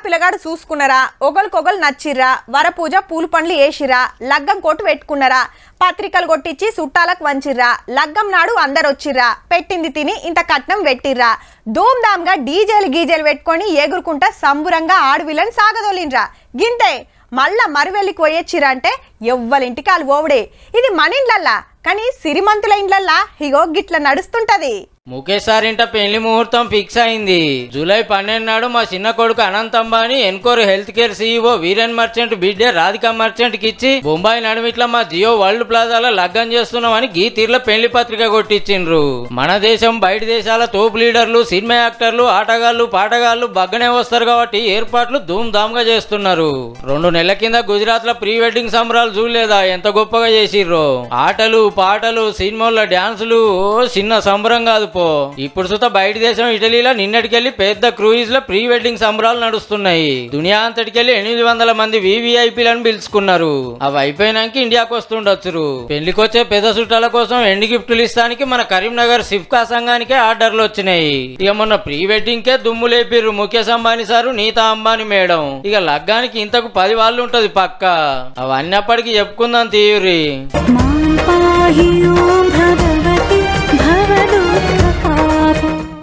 పిల్లగాడు చూసుకున్నారా, ఒకరికొకరు నచ్చిర్రా, వరపూజ పూలు పండ్లు వేసిరా, లగ్గం కొట్టు పెట్టుకున్నారా, పత్రికలు కొట్టించి చుట్టాలకు వంచిర్రా, లగ్గం నాడు అందరు వచ్చిర్రా, పెట్టింది తిని ఇంత కట్నం పెట్టిర్రా, ధూమ్ధామ్గా డీజేలు గీజేలు పెట్టుకొని ఎగురుకుంటా సంబురంగా ఆడవిలని సాగదోలిన్రా. గింతే మళ్ళా మరువెళ్ళికి పోయొచ్చిరా అంటే ఎవ్వరింటికి వాళ్ళు ఓవుడే. ఇది మన ఇండ్లల్లా, కానీ సిరిమంతుల ఇండ్లల్లా ఇగో గిట్ల నడుస్తుంటది. ముఖేష్ సార్ ఇంట పెళ్లి ముహూర్తం ఫిక్స్ అయింది. జూలై 12 నాడు మా చిన్న కొడుకు Anant Ambani encore health care CEO Viren merchant బిడ్డే రాధికా మర్చెంట్ కి ఇచ్చి బొంబాయి నడుమిట్ల మా జియో వరల్డ్ ప్లాజాలో లగ్గం చేస్తున్నామని గీ తీర్ల పెళ్లి పత్రిక కొట్టించిండ్రు. మన దేశం బయట దేశాల తోపు లీడర్లు, సినిమా యాక్టర్లు, ఆటగాళ్లు, పాటగాళ్లు బగ్గనే వస్తారు కాబట్టి ఏర్పాట్లు ధూమ్ ధామ్ గా చేస్తున్నారు. 2 నెలల కింద గుజరాత్ లో ప్రీ వెడ్డింగ్ సంబరాలు చూడలేదా ఎంత గొప్పగా చేసిర్రో. ఆటలు పాటలు సినిమాల్లో డాన్సులు చిన్న సంబరం కాదు. ఇప్పుడు సుత బయట దేశం ఇటలీలో నిన్నటికెళ్లి పెద్ద క్రూయిజ్ లో ప్రీ వెడ్డింగ్ సంబరాలు నడుస్తున్నాయి. దునియా అంతటికెళ్లి 800 మంది వివిఐపీలను పిలుచుకున్నారు. అవి అయిపోయినాక ఇండియాకు వస్తుండొచ్చు. పెళ్లికొచ్చే పెద్ద చుట్టాల కోసం ఎండి గిఫ్టులు ఇస్తానికి మన కరీంనగర్ సిఫ్కా సంఘానికే ఆర్డర్లు వచ్చినాయి. ఇక మొన్న ప్రీ వెడ్డింగ్ కే దుమ్ము లేపిర్రు ముఖేష్ అంబానీ సారు, నీతా అంబానీ మేడం. ఇక లగ్గానికి ఇంతకు 10 వాళ్ళు ఉంటది పక్క. అవన్నీ అప్పటికి చెప్పుకుందాం తీయురి.